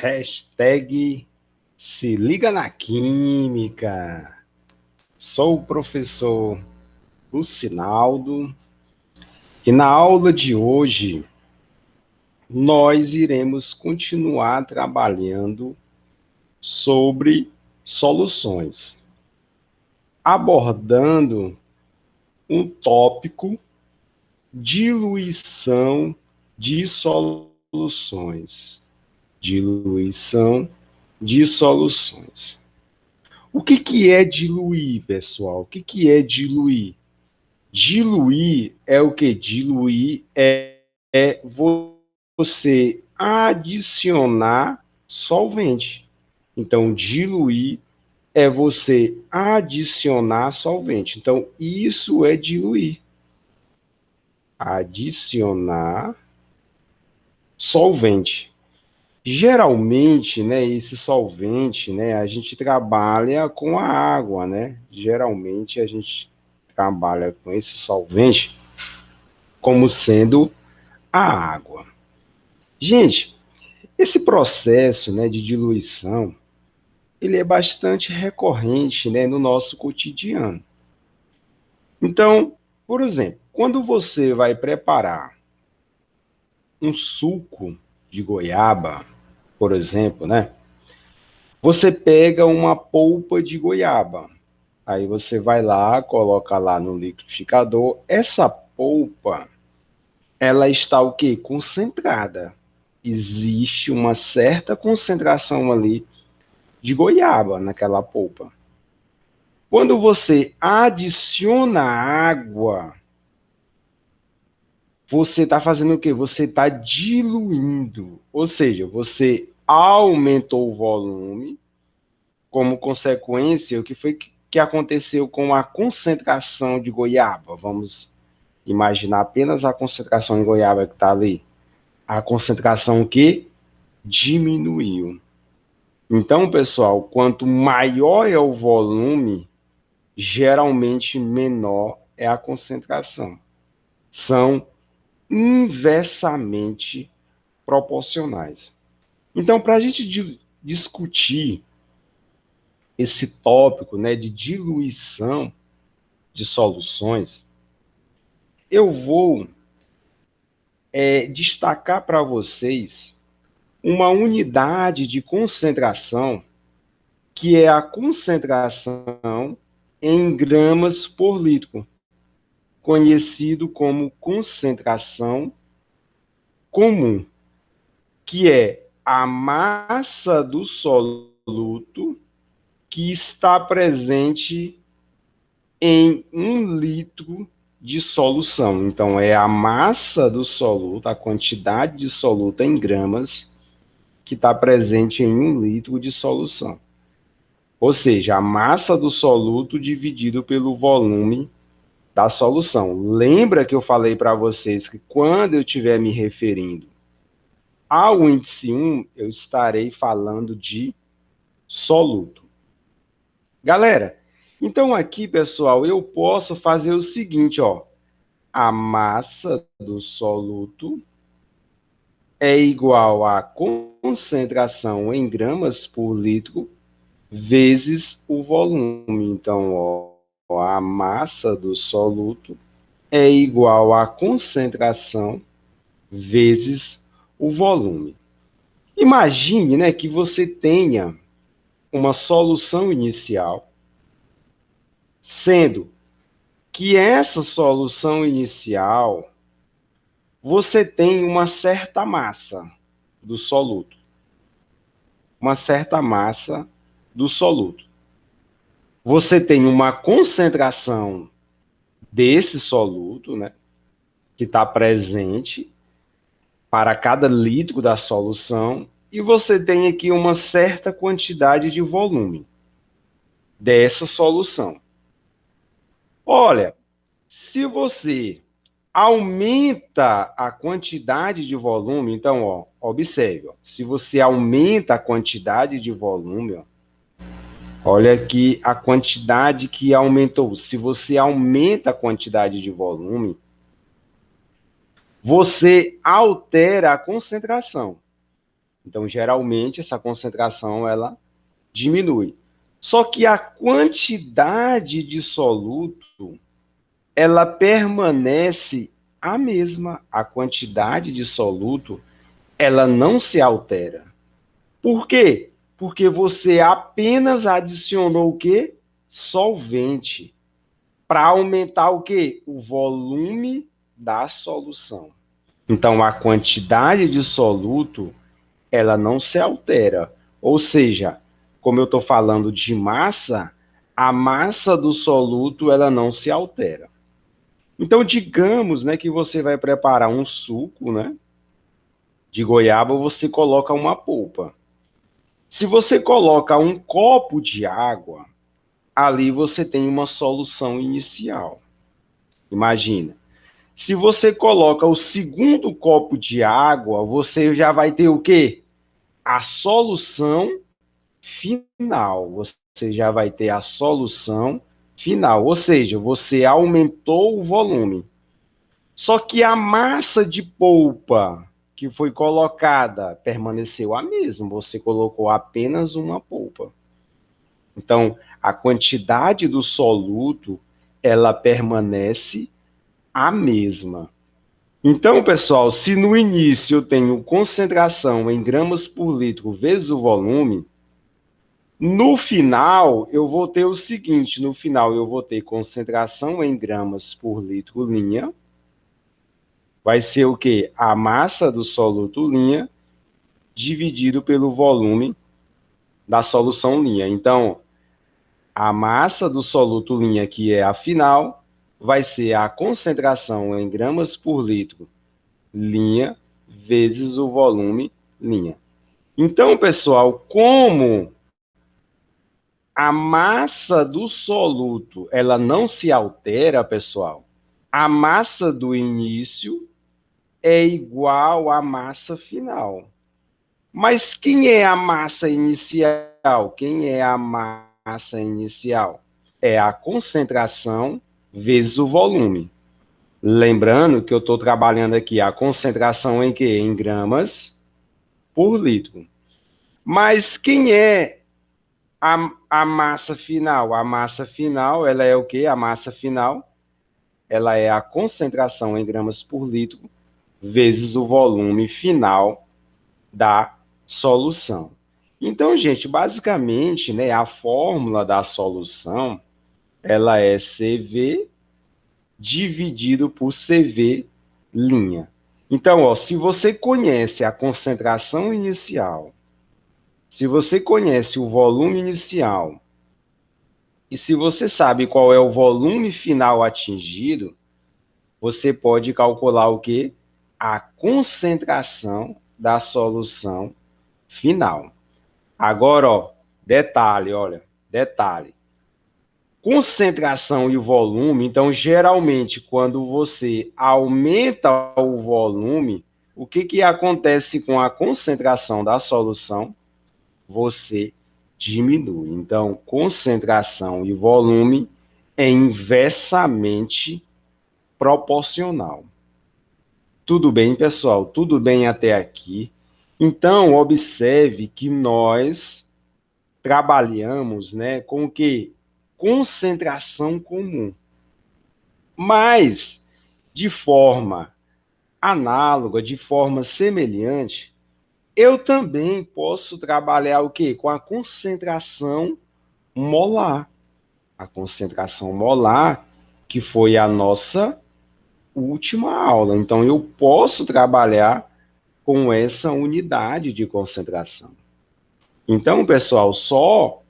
Hashtag se liga na química. Sou o professor Lucinaldo e na aula de hoje nós iremos continuar trabalhando sobre soluções, abordando um tópico: diluição de soluções. Diluição de soluções. O que é diluir, pessoal? O que é diluir? Diluir é o que? Diluir é você adicionar solvente. Então, diluir é você adicionar solvente. Então, isso é diluir. Adicionar solvente. Geralmente, né, esse solvente, né, a gente trabalha com a água, né? Geralmente a gente trabalha com esse solvente como sendo a água. Gente, esse processo, né, de diluição, ele é bastante recorrente, né, no nosso cotidiano. Então, por exemplo, quando você vai preparar um suco de goiaba, por exemplo, né? Você pega uma polpa de goiaba, aí você vai lá, coloca lá no liquidificador. Essa polpa, ela está o quê? Concentrada. Existe uma certa concentração ali de goiaba naquela polpa. Quando você adiciona água, você está fazendo o quê? Você está diluindo, ou seja, você aumentou o volume. Como consequência, o que foi que aconteceu com a concentração de goiaba? Vamos imaginar apenas a concentração de goiaba que está ali. A concentração que diminuiu. Então, pessoal, quanto maior é o volume, geralmente menor é a concentração. São inversamente proporcionais. Então, para a gente discutir esse tópico, né, de diluição de soluções, eu vou destacar para vocês uma unidade de concentração, que é a concentração em gramas por litro, conhecido como concentração comum, que é a massa do soluto que está presente em 1 litro de solução. Então, é a massa do soluto, a quantidade de soluto em gramas que está presente em 1 litro de solução. Ou seja, a massa do soluto dividido pelo volume da solução. Lembra que eu falei para vocês que quando eu estiver me referindo ao índice 1, eu estarei falando de soluto. Galera, então aqui, pessoal, eu posso fazer o seguinte, ó. A massa do soluto é igual à concentração em gramas por litro vezes o volume. Então, ó, a massa do soluto é igual à concentração vezes o volume. Imagine, né, que você tenha uma solução inicial, sendo que essa solução inicial você tem uma certa massa do soluto. Uma certa massa do soluto. Você tem uma concentração desse soluto, né, que está presente para cada litro da solução, e você tem aqui uma certa quantidade de volume dessa solução. Olha, se você aumenta a quantidade de volume, então, ó, observe, ó, se você aumenta a quantidade de volume, ó, olha aqui a quantidade que aumentou. Se você aumenta a quantidade de volume, você altera a concentração. Então, geralmente, essa concentração, ela diminui. Só que a quantidade de soluto, ela permanece a mesma. A quantidade de soluto, ela não se altera. Por quê? Porque você apenas adicionou o quê? Solvente. Para aumentar o quê? O volume da solução. Então, a quantidade de soluto, ela não se altera. Ou seja, como eu estou falando de massa, a massa do soluto, ela não se altera. Então, digamos, né, que você vai preparar um suco, né, de goiaba, você coloca uma polpa. Se você coloca um copo de água, ali você tem uma solução inicial. Imagina. Se você coloca o segundo copo de água, você já vai ter o quê? A solução final. Você já vai ter a solução final. Ou seja, você aumentou o volume. Só que a massa de polpa que foi colocada permaneceu a mesma. Você colocou apenas uma polpa. Então, a quantidade do soluto, ela permanece a mesma. Então, pessoal, se no início eu tenho concentração em gramas por litro vezes o volume, no final eu vou ter o seguinte, no final eu vou ter concentração em gramas por litro linha, vai ser o quê? A massa do soluto linha dividido pelo volume da solução linha. Então, a massa do soluto linha, que é a final, vai ser a concentração em gramas por litro linha vezes o volume linha. Então, pessoal, como a massa do soluto, ela não se altera, pessoal, a massa do início é igual à massa final. Mas quem é a massa inicial? Quem é a massa inicial? É a concentração vezes o volume. Lembrando que eu estou trabalhando aqui a concentração em quê? Em gramas por litro. Mas quem é a massa final? A massa final, ela é o quê? A massa final, ela é a concentração em gramas por litro vezes o volume final da solução. Então, gente, basicamente, né, a fórmula da solução, ela é CV dividido por CV linha. Então, ó, se você conhece a concentração inicial, se você conhece o volume inicial, e se você sabe qual é o volume final atingido, você pode calcular o quê? A concentração da solução final. Agora, ó, detalhe, olha, detalhe. Concentração e volume, então, geralmente, quando você aumenta o volume, o que que acontece com a concentração da solução? Você diminui. Então, concentração e volume é inversamente proporcional. Tudo bem, pessoal? Tudo bem até aqui? Então, observe que nós trabalhamos, né, com o que? Concentração comum. Mas, de forma análoga, de forma semelhante, eu também posso trabalhar o quê? Com a concentração molar. A concentração molar, que foi a nossa última aula. Então, eu posso trabalhar com essa unidade de concentração. Então, pessoal, só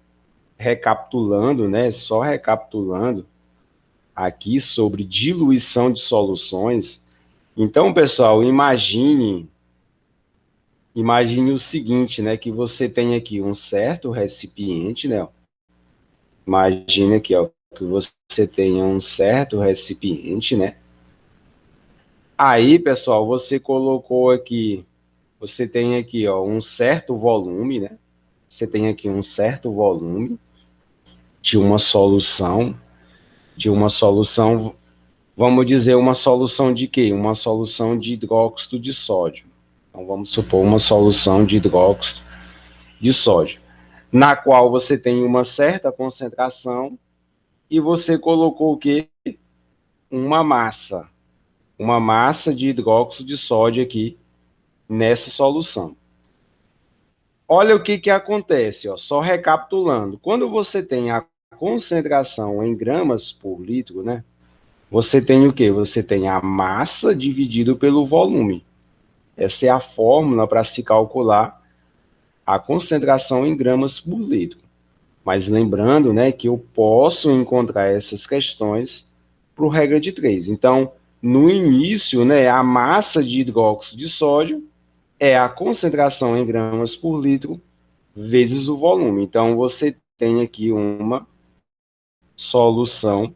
recapitulando, né? Só recapitulando aqui sobre diluição de soluções. Então, pessoal, imagine o seguinte, né? Que você tem aqui um certo recipiente, né? Imagine aqui, ó, que você tenha um certo recipiente, né? Aí, pessoal, você colocou aqui, você tem aqui, ó, um certo volume, né? Você tem aqui um certo volume de uma solução, vamos dizer, uma solução de quê? Uma solução de hidróxido de sódio. Então, vamos supor uma solução de hidróxido de sódio, na qual você tem uma certa concentração e você colocou o quê? Uma massa de hidróxido de sódio aqui nessa solução. Olha o que acontece, ó, só recapitulando. Quando você tem a concentração em gramas por litro, né? Você tem o quê? Você tem a massa dividido pelo volume. Essa é a fórmula para se calcular a concentração em gramas por litro. Mas lembrando, né, que eu posso encontrar essas questões por regra de 3. Então, no início, né, a massa de hidróxido de sódio é a concentração em gramas por litro vezes o volume. Então, você tem aqui uma solução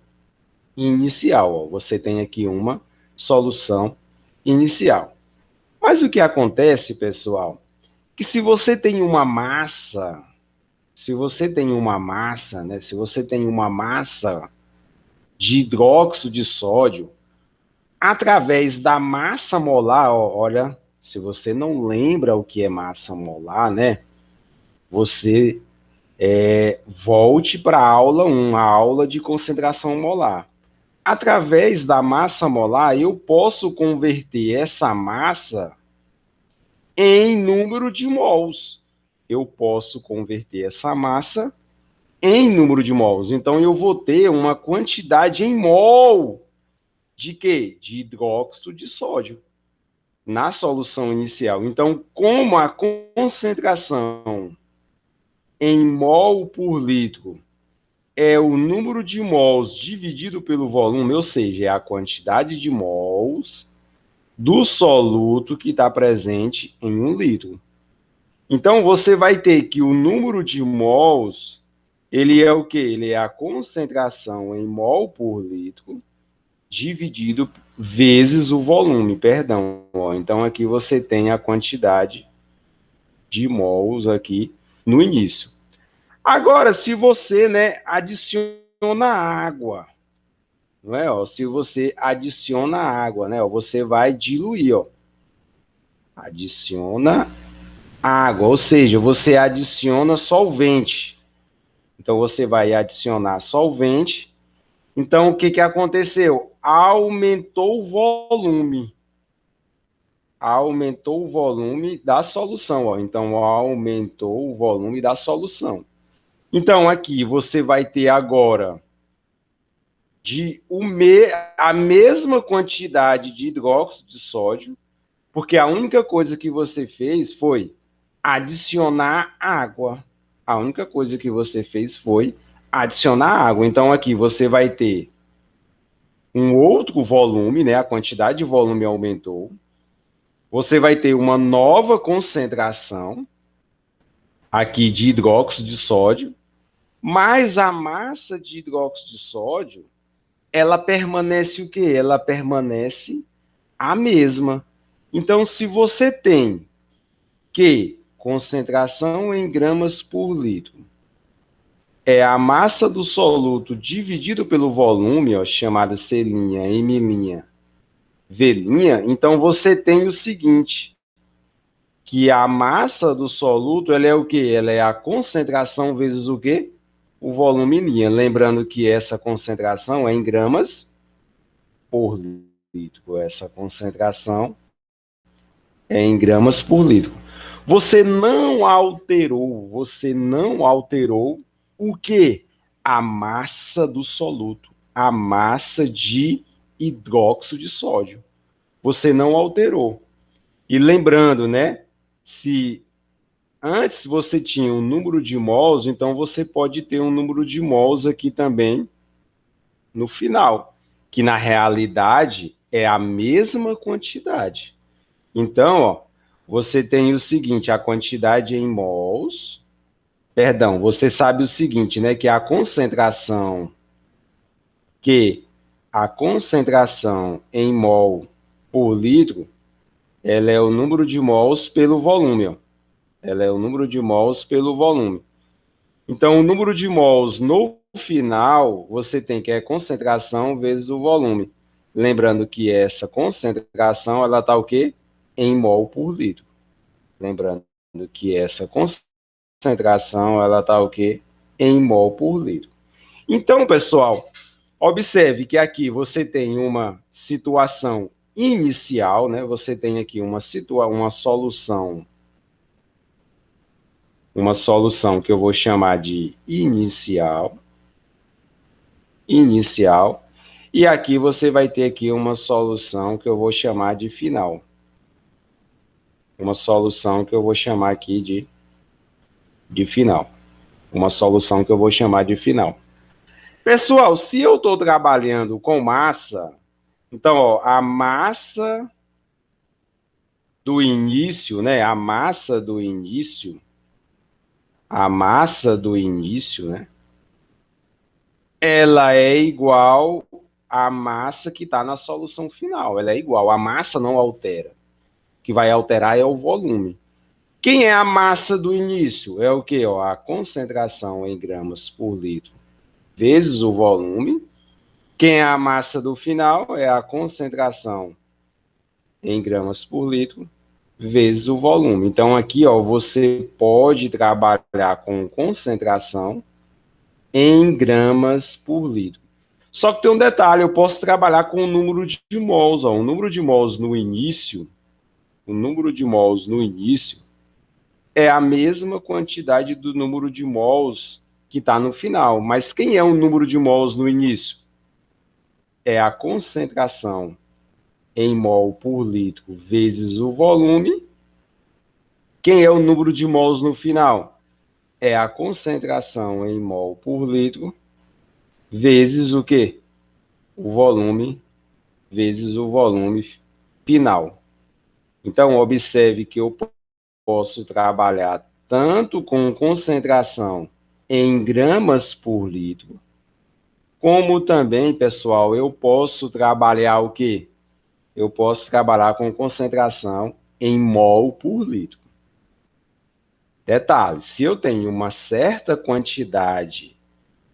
inicial. Ó. Você tem aqui uma solução inicial. Mas o que acontece, pessoal, que se você tem uma massa, né, se você tem uma massa de hidróxido de sódio, através da massa molar, ó, olha, se você não lembra o que é massa molar, né, você volte para a aula 1, a aula de concentração molar. Através da massa molar, eu posso converter essa massa em número de mols. Eu posso converter essa massa em número de mols. Então, eu vou ter uma quantidade em mol de quê? De hidróxido de sódio na solução inicial. Então, como a concentração em mol por litro é o número de mols dividido pelo volume, ou seja, é a quantidade de mols do soluto que está presente em 1 litro. Então, você vai ter que o número de mols, ele é o quê? Ele é a concentração em mol por litro dividido vezes o volume, perdão. Então, aqui você tem a quantidade de mols aqui no início. Agora, se você, né, adiciona água, não é? Ó, se você adiciona água, né, ó, você vai diluir, ó. Adiciona água, ou seja, você adiciona solvente. Então, você vai adicionar solvente. Então, o que aconteceu? Aumentou o volume. Aumentou o volume da solução. Ó. Então, aumentou o volume da solução. Então, aqui você vai ter agora a mesma quantidade de hidróxido de sódio, porque a única coisa que você fez foi adicionar água. A única coisa que você fez foi adicionar água. Então, aqui você vai ter um outro volume, né? A quantidade de volume aumentou. Você vai ter uma nova concentração aqui de hidróxido de sódio, mas a massa de hidróxido de sódio, ela permanece o quê? Ela permanece a mesma. Então, se você tem que concentração em gramas por litro é a massa do soluto dividido pelo volume, ó, chamada C', M', V', então você tem o seguinte, que a massa do soluto, ela é o quê? Ela é a concentração vezes o quê? O volume linha. Lembrando que essa concentração é em gramas por litro. Essa concentração é em gramas por litro. Você não alterou o quê? A massa do soluto, a massa de hidróxido de sódio. Você não alterou. E lembrando, né? Se antes você tinha um número de mols, então você pode ter um número de mols aqui também no final, que na realidade é a mesma quantidade. Então, ó, você tem o seguinte, a quantidade em mols, perdão, você sabe o seguinte, né, que a concentração em mol por litro, ela é o número de mols pelo volume, ó. Ela é o número de mols pelo volume. Então, o número de mols no final, você tem que é concentração vezes o volume. Lembrando que essa concentração, ela está o quê? em mol por litro. Lembrando que essa concentração, ela está o quê? Em mol por litro. Então, pessoal, observe que aqui você tem uma situação inicial, né? Você tem aqui uma solução que eu vou chamar de inicial, e aqui você vai ter aqui uma solução que eu vou chamar de final. Uma solução que eu vou chamar aqui de final. Uma solução que eu vou chamar de final. Pessoal, se eu estou trabalhando com massa, então, ó, a massa do início, né? A massa do início, né? Ela é igual à massa que está na solução final. Ela é igual. A massa não altera. O que vai alterar é o volume. Quem é a massa do início? É o quê? Ó, a concentração em gramas por litro vezes o volume. Quem é a massa do final? É a concentração em gramas por litro vezes o volume. Então, aqui, ó, você pode trabalhar com concentração em gramas por litro. Só que tem um detalhe, eu posso trabalhar com o número de mols. Ó. O número de mols no início, é a mesma quantidade do número de mols que está no final. Mas quem é o número de mols no início? É a concentração em mol por litro vezes o volume. Quem é o número de mols no final? É a concentração em mol por litro vezes o quê? O volume, vezes o volume final. Então, observe que eu posso trabalhar tanto com concentração em gramas por litro, como também, pessoal, eu posso trabalhar o quê? Eu posso trabalhar com concentração em mol por litro. Detalhe, se eu tenho uma certa quantidade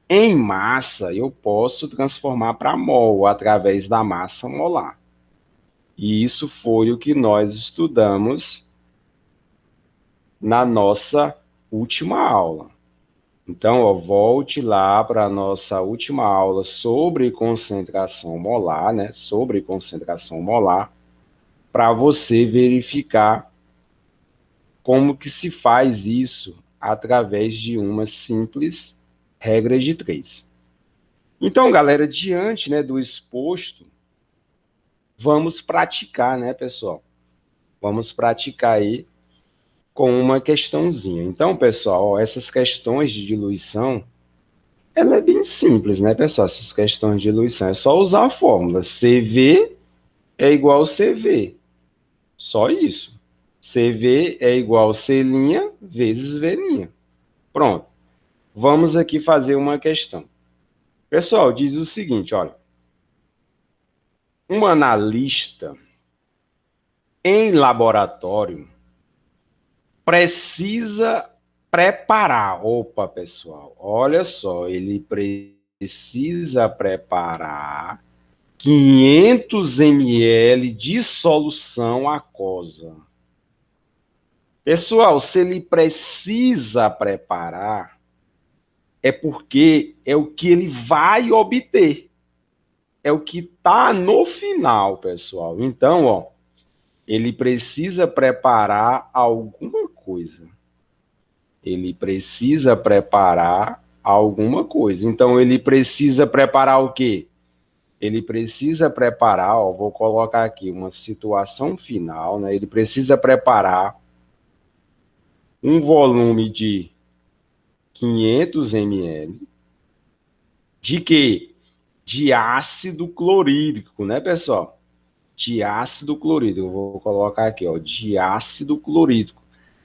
em massa, eu posso transformar para mol através da massa molar. E isso foi o que nós estudamos na nossa última aula. Então, ó, volte lá para a nossa última aula sobre concentração molar, né? Sobre concentração molar, para você verificar como que se faz isso através de uma simples regra de 3. Então, galera, diante, né, do exposto, vamos praticar, né, pessoal? Vamos praticar aí com uma questãozinha. Então, pessoal, ó, essas questões de diluição, ela é bem simples, né, pessoal? Essas questões de diluição, é só usar a fórmula. CV é igual a CV. Só isso. CV é igual a C' vezes V'. Pronto. Vamos aqui fazer uma questão. Pessoal, diz o seguinte, olha. Um analista em laboratório precisa preparar. Opa, pessoal, olha só, ele precisa preparar 500 ml de solução aquosa. Pessoal, se ele precisa preparar, é porque é o que ele vai obter. É o que está no final, pessoal. Então, ó, ele precisa preparar alguma coisa. Ele precisa preparar alguma coisa. Então, ele precisa preparar o quê? Ele precisa preparar, ó, vou colocar aqui uma situação final, né? Ele precisa preparar um volume de 500 ml de quê? De ácido clorídrico, né, pessoal? De ácido clorídrico. Eu vou colocar aqui, ó, de ácido clorídrico.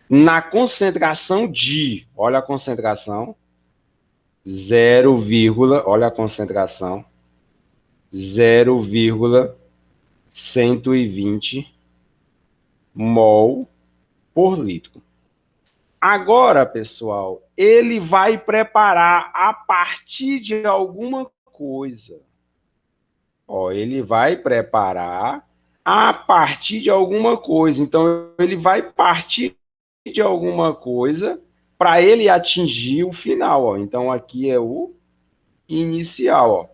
Na concentração de, olha a concentração, 0, olha a concentração, 0,120 mol por litro. Agora, pessoal, ele vai preparar a partir de alguma coisa. Ó, ele vai preparar a partir de alguma coisa. Então, ele vai partir de alguma coisa para ele atingir o final. Ó. Então, aqui é o inicial. Ó.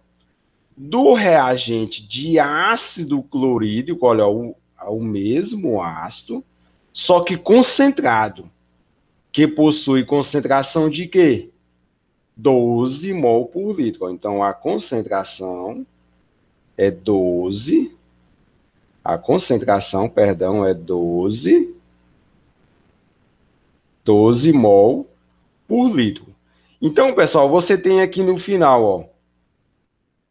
Do reagente de ácido clorídrico, olha, o mesmo ácido, só que concentrado, que possui concentração de quê? 12 mol por litro. Então, a concentração é 12, a concentração, perdão, é 12 mol por litro. Então, pessoal, você tem aqui no final, ó,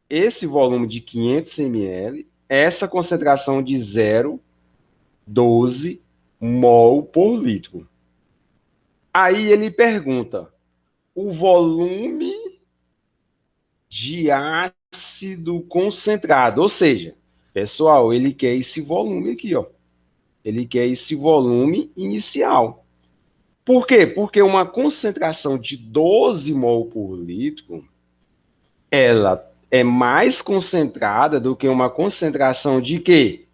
esse volume de 500 ml, essa concentração de 0,12 mol por litro. Aí ele pergunta, o volume de ácido concentrado, ou seja, pessoal, ele quer esse volume aqui, ó. Ele quer esse volume inicial. Por quê? Porque uma concentração de 12 mol por litro, ela é mais concentrada do que uma concentração de quê?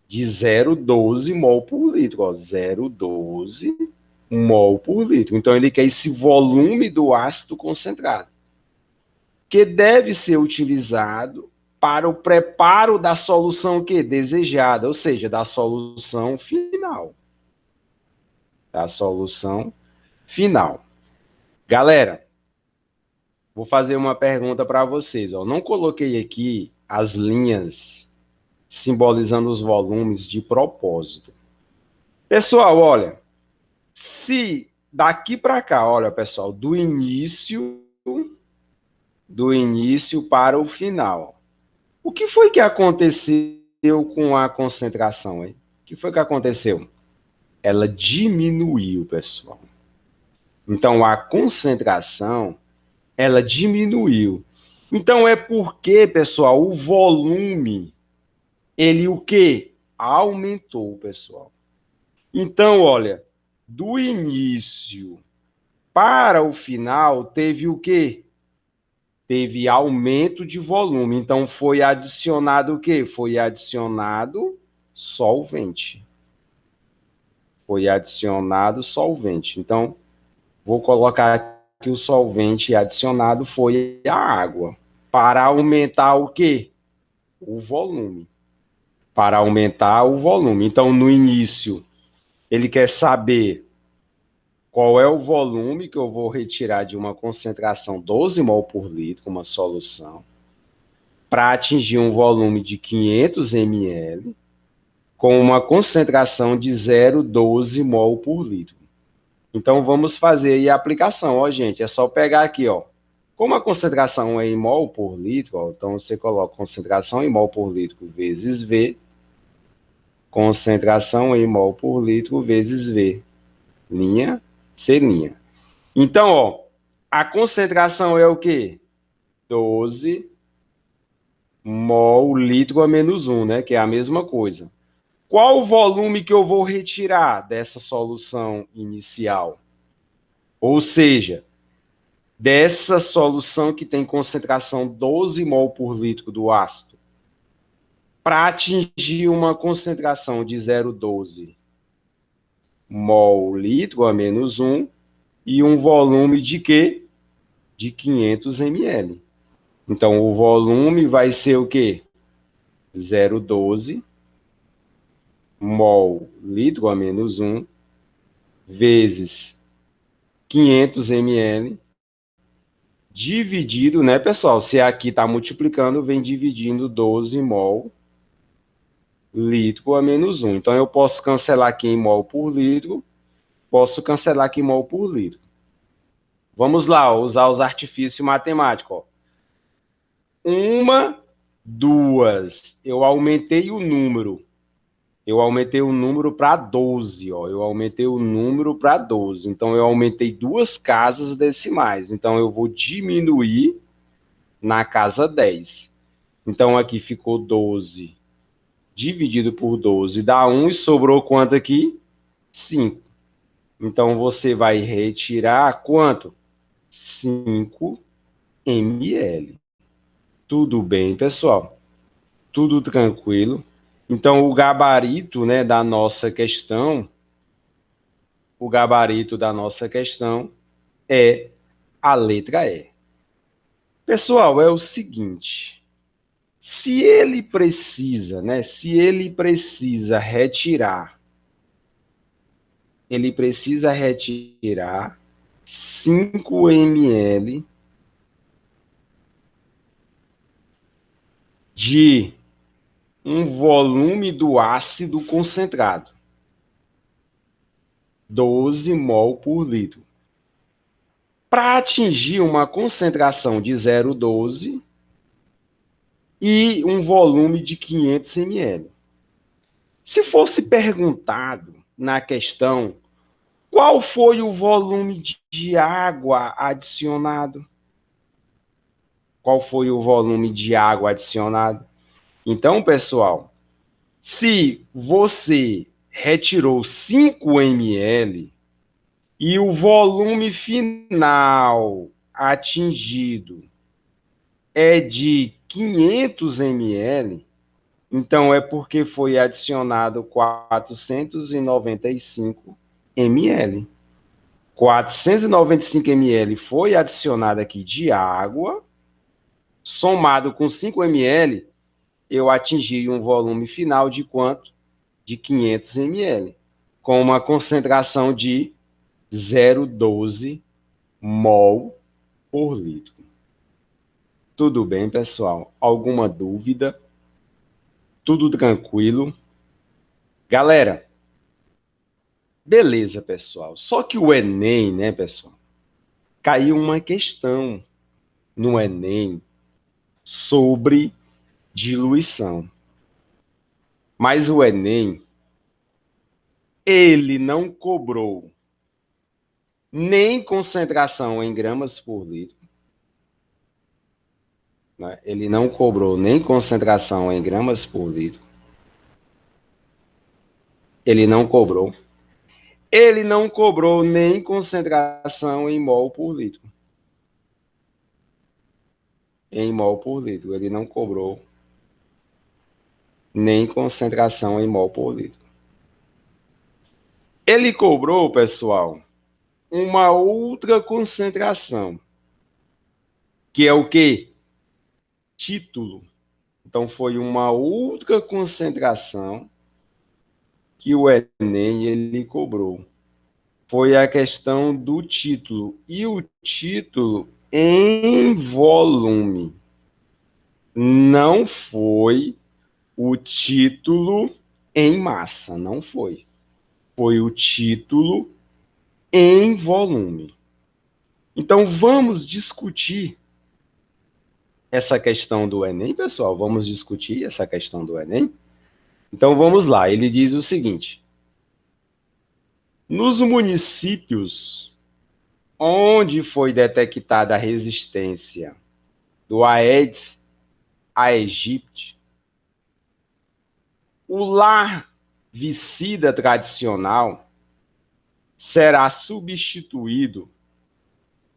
De 0,12 mol por litro, ó, 0,12 mol por litro. Então, ele quer esse volume do ácido concentrado, que deve ser utilizado para o preparo da solução que desejada, ou seja, da solução final. Da solução final. Galera, vou fazer uma pergunta para vocês. Ó. Não coloquei aqui as linhas simbolizando os volumes de propósito. Pessoal, olha, se daqui para cá, olha, pessoal, do início para o final, o que foi que aconteceu com a concentração, hein? O que foi que aconteceu? Ela diminuiu, pessoal. Então, a concentração, ela diminuiu. Então, é porque, pessoal, o volume, ele o quê? Aumentou, pessoal. Então, olha, do início para o final, teve o quê? Teve aumento de volume. Então, foi adicionado o quê? Foi adicionado solvente. Foi adicionado solvente. Então, vou colocar que o solvente adicionado foi a água. Para aumentar o quê? O volume. Para aumentar o volume. Então, no início, ele quer saber qual é o volume que eu vou retirar de uma concentração 12 mol por litro, uma solução, para atingir um volume de 500 ml, com uma concentração de 0,12 mol por litro. Então, vamos fazer aí a aplicação, ó, gente. É só pegar aqui, ó. Como a concentração é em mol por litro, ó, então você coloca concentração em mol por litro vezes V, concentração em mol por litro vezes V, linha, C linha. Então, ó, a concentração é o quê? 12 mol litro a menos 1, né? Que é a mesma coisa. Qual o volume que eu vou retirar dessa solução inicial? Ou seja, dessa solução que tem concentração 12 mol por litro do ácido, para atingir uma concentração de 0,12 mol litro a menos 1 e um volume de quê? De 500 ml. Então, o volume vai ser o quê? 0,12 mol litro a menos 1 vezes 500 ml dividido, né, pessoal? Se aqui está multiplicando, vem dividindo 12 mol litro a menos 1. Então, eu posso cancelar aqui em mol por litro, posso cancelar aqui em mol por litro. Vamos lá, usar os artifícios matemáticos. Ó. Uma, duas, eu aumentei o número. Eu aumentei o número para 12, ó. Eu aumentei o número para 12. Então, eu aumentei duas casas decimais. Então, eu vou diminuir na casa 10. Então, aqui ficou 12 dividido por 12 dá 1 e sobrou quanto aqui? 5. Então, você vai retirar quanto? 5 ml. Tudo bem, pessoal? Tudo tranquilo? Então, o gabarito, né, da nossa questão, é a letra E. Pessoal, é o seguinte, se ele precisa retirar 5 ml de um volume do ácido concentrado, 12 mol por litro. Para atingir uma concentração de 0,12 e um volume de 500 ml. Se fosse perguntado na questão qual foi o volume de água adicionado, Então, pessoal, se você retirou 5 ml e o volume final atingido é de 500 ml, então é porque foi adicionado 495 ml. 495 ml foi adicionado aqui de água, somado com 5 ml, eu atingi um volume final de quanto? De 500 ml, com uma concentração de 0,12 mol por litro. Tudo bem, pessoal? Alguma dúvida? Tudo tranquilo? Galera, beleza, pessoal. Só que o Enem, né, pessoal? Caiu uma questão no Enem sobre diluição. Mas o Enem, ele não cobrou nem concentração em gramas por litro, né? Ele não cobrou nem concentração em gramas por litro. Ele não cobrou. Ele não cobrou nem concentração em mol por litro. Em mol por litro. Ele não cobrou nem concentração em mol por litro. Ele cobrou, pessoal, uma outra concentração, que é o quê? Título. Então, foi uma outra concentração que o Enem ele cobrou. Foi a questão do título. E o título em volume. Não foi o título em massa, não foi. Foi o título em volume. Então, vamos discutir essa questão do Enem, pessoal? Vamos discutir essa questão do Enem? Então, vamos lá. Ele diz o seguinte: nos municípios onde foi detectada a resistência do Aedes aegypti, o larvicida tradicional será substituído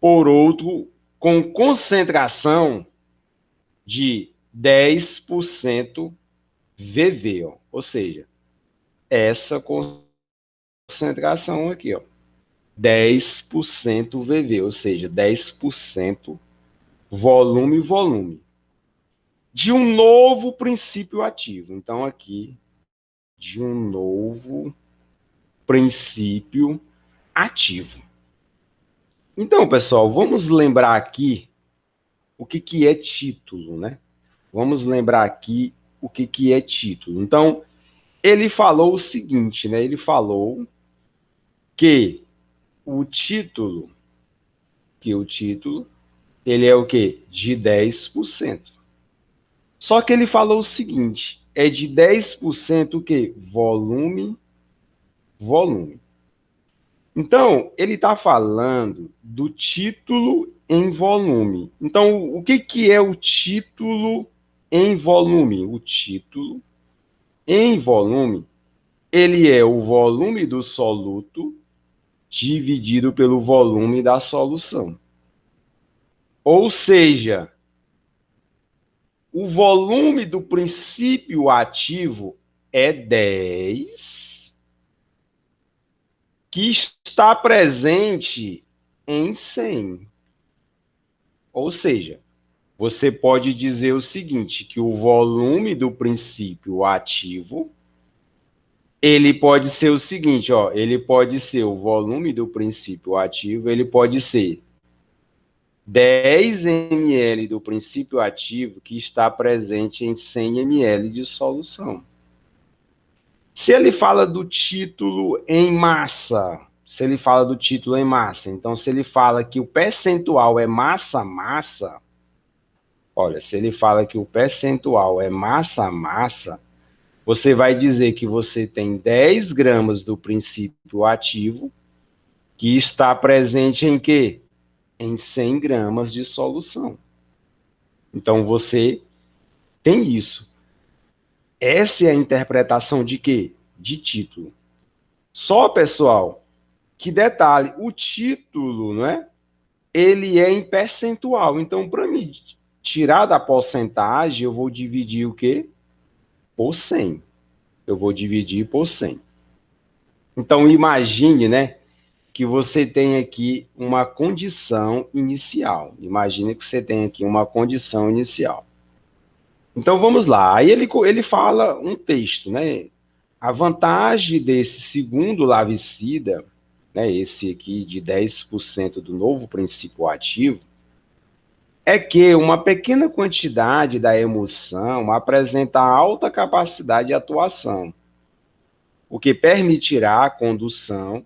por outro com concentração de 10% VV, ó. Ou seja, essa concentração aqui, ó, 10% VV, ou seja, 10% volume, de um novo princípio ativo. Então, aqui, de um novo princípio ativo. Então, pessoal, vamos lembrar aqui o que é título, né? Vamos lembrar aqui o que é título. Então, ele falou o seguinte, né? Ele falou que o título, ele é o quê? De 10%. Só que ele falou o seguinte, é de 10% o quê? Volume. Então, ele está falando do título em volume. Então, o que é o título em volume? O título em volume, ele é o volume do soluto dividido pelo volume da solução. Ou seja, o volume do princípio ativo é 10 que está presente em 100. Ou seja, você pode dizer o seguinte, que o volume do princípio ativo, ele pode ser o seguinte, ó, ele pode ser o volume do princípio ativo, ele pode ser 10 ml do princípio ativo que está presente em 100 ml de solução. Se ele fala do título em massa, então se ele fala que o percentual é massa-massa, olha, se ele fala que o percentual é massa-massa, você vai dizer que você tem 10 gramas do princípio ativo que está presente em quê? Em 100 gramas de solução. Então, você tem isso. Essa é a interpretação de quê? De título. Só, pessoal, que detalhe, o título, não é? Ele é em percentual. Então, para me tirar da porcentagem, eu vou dividir o quê? Por 100. Eu vou dividir por 100. Então, imagine, né, que você tem aqui uma condição inicial. Imagine que você tem aqui uma condição inicial. Então, vamos lá. Aí ele fala um texto, né? A vantagem desse segundo larvicida, né, esse aqui de 10% do novo princípio ativo, é que uma pequena quantidade da emulsão apresenta alta capacidade de atuação, o que permitirá a condução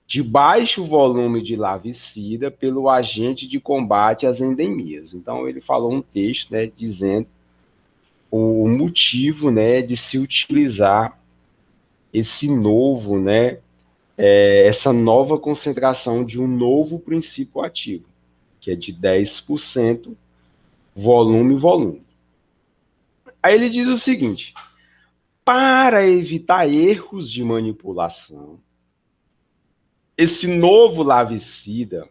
de baixo volume de larvicida pelo agente de combate às endemias. Então, ele falou um texto, né, dizendo o motivo, né, de se utilizar esse novo, né, essa nova concentração de um novo princípio ativo, que é de 10% volume. Aí ele diz o seguinte: para evitar erros de manipulação, esse novo larvicida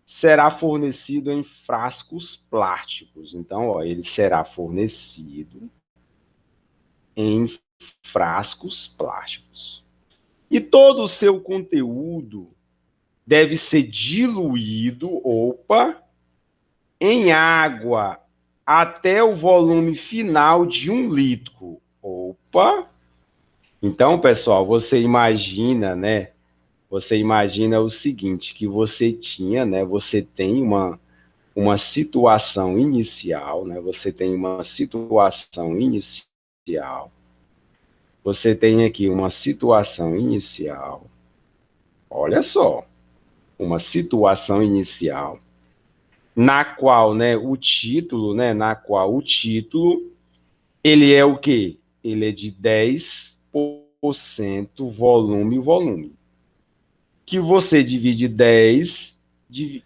será fornecido em frascos plásticos. Então, ó, ele será fornecido em frascos plásticos. E todo o seu conteúdo deve ser diluído, em água até o volume final de 1 litro. Então, pessoal, você imagina, né? Você imagina o seguinte, que você tinha, né? Você tem uma situação inicial, né? Você tem uma situação inicial. Você tem aqui uma situação inicial. Olha só, uma situação inicial na qual, né, na qual o título, ele é o quê? Ele é de 10% volume. Que você divide 10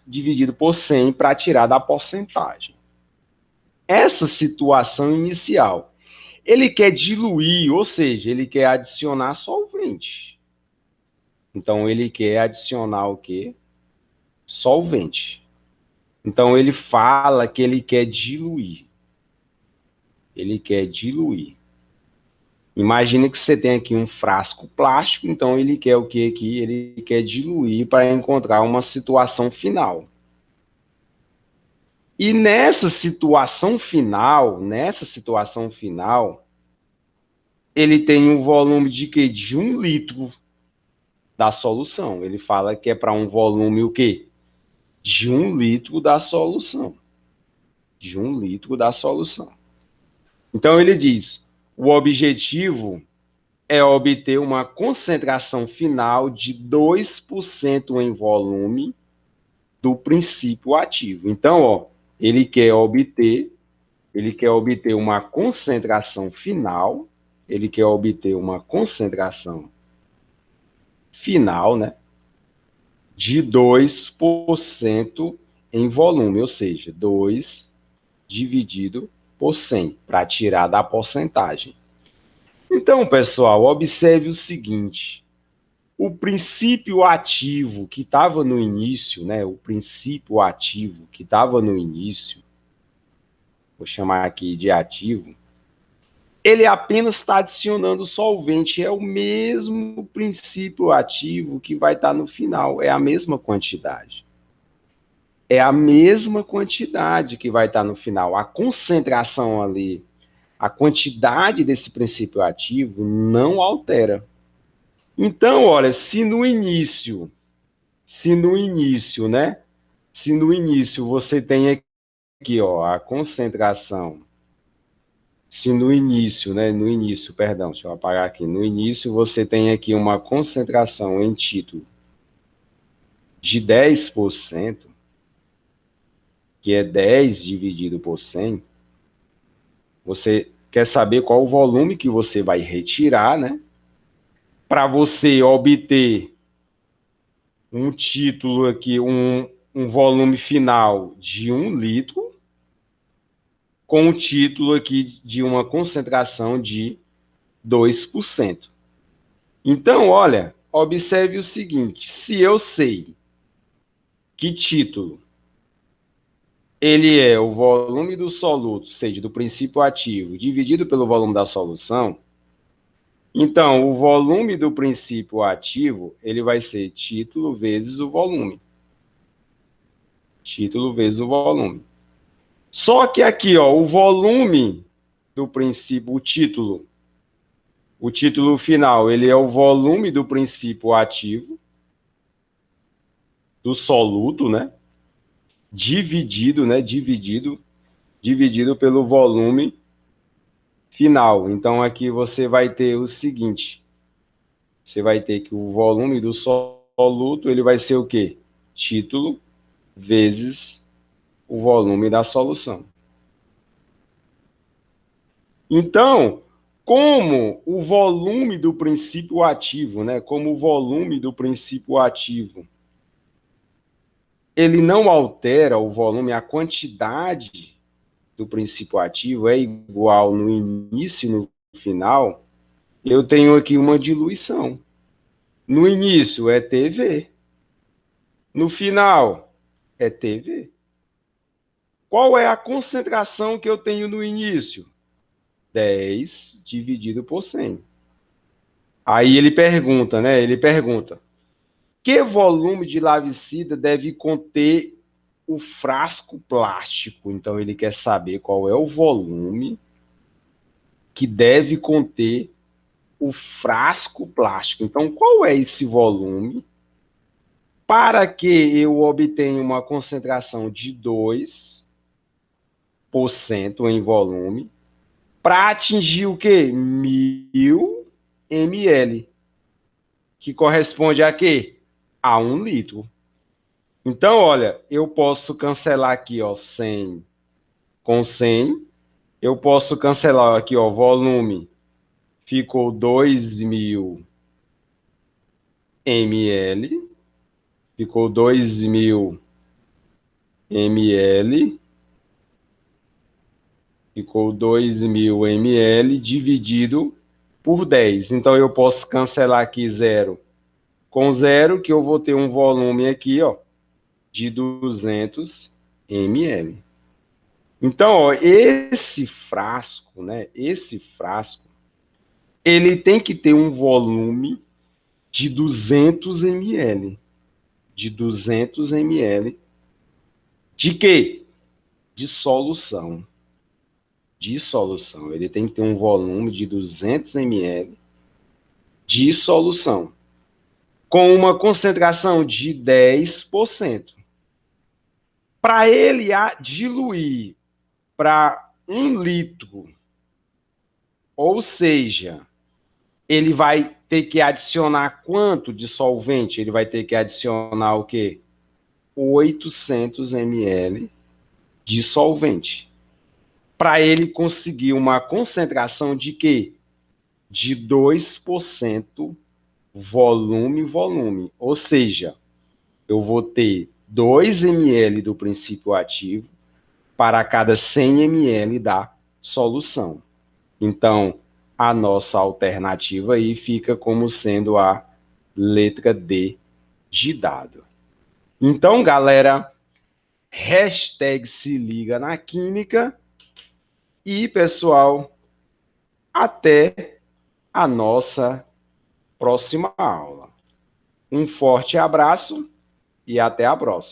dividido por 100 para tirar da porcentagem. Essa situação inicial, ele quer diluir, ou seja, ele quer adicionar solvente. Então, ele quer adicionar o quê? Solvente. Então, ele fala que ele quer diluir. Ele quer diluir. Imagine que você tem aqui um frasco plástico, então ele quer o que aqui? Ele quer diluir para encontrar uma situação final. E nessa situação final, ele tem um volume de quê? De 1 litro da solução. Ele fala que é para um volume o quê? De 1 litro da solução. De 1 litro da solução. Então ele diz, o objetivo é obter uma concentração final de 2% em volume do princípio ativo. Então, ó, ele quer obter uma concentração final, né, de 2% em volume, ou seja, 2 dividido por 100, para tirar da porcentagem. Então, pessoal, observe o seguinte, o princípio ativo que estava no início, né, vou chamar aqui de ativo, ele apenas está adicionando solvente. É o mesmo princípio ativo que vai estar no final. É a mesma quantidade. É a mesma quantidade que vai estar no final. A concentração ali, a quantidade desse princípio ativo não altera. Então, olha, se no início, né? Se no início você tem aqui, ó, a concentração. Se no início, né? No início, perdão, deixa eu apagar aqui. No início você tem aqui uma concentração em título de 10%, que é 10 dividido por 100. Você quer saber qual o volume que você vai retirar, né? Para você obter um título aqui, um volume final de 1 litro, com o título aqui de uma concentração de 2%. Então, olha, observe o seguinte, se eu sei que título ele é o volume do soluto, ou seja, do princípio ativo, dividido pelo volume da solução, então o volume do princípio ativo, ele vai ser título vezes o volume. Título vezes o volume. Só que aqui, ó, o volume do princípio, o título final, ele é o volume do princípio ativo, do soluto, né? Dividido, né? Dividido pelo volume final. Então, aqui você vai ter o seguinte. Você vai ter que o volume do soluto, ele vai ser o quê? Título vezes o volume da solução. Então, como o volume do princípio ativo, né? Como o volume do princípio ativo, ele não altera o volume, a quantidade do princípio ativo é igual no início e no final, eu tenho aqui uma diluição. No início é TV, no final é TV. Qual é a concentração que eu tenho no início? 10 dividido por 100. Aí ele pergunta, né? Ele pergunta: que volume de larvicida deve conter o frasco plástico? Então ele quer saber qual é o volume que deve conter o frasco plástico. Então, qual é esse volume para que eu obtenha uma concentração de 2% em volume para atingir o quê? 1000 ml, que corresponde a quê? A 1 litro. Então, olha, eu posso cancelar aqui, ó, 100 com 100. Eu posso cancelar aqui, ó, volume. Ficou 2000 ml. Ficou 2000 ml. Ficou 2000 ml dividido por 10. Então, eu posso cancelar aqui 0 com 0, que eu vou ter um volume aqui, ó, de 200 ml. Então, ó, esse frasco, né? Esse frasco, ele tem que ter um volume de 200 ml. De 200 ml. De quê? De solução. De solução. Ele tem que ter um volume de 200 ml de solução. Com uma concentração de 10%. Para ele diluir para 1 litro, ou seja, ele vai ter que adicionar quanto de solvente? Ele vai ter que adicionar o quê? 800 ml de solvente. Para ele conseguir uma concentração de quê? De 2% volume. Ou seja, eu vou ter 2 ml do princípio ativo para cada 100 ml da solução. Então, a nossa alternativa aí fica como sendo a letra D de dado. Então, galera, hashtag se liga na química e, pessoal, Até a nossa próxima aula. Um forte abraço e até a próxima.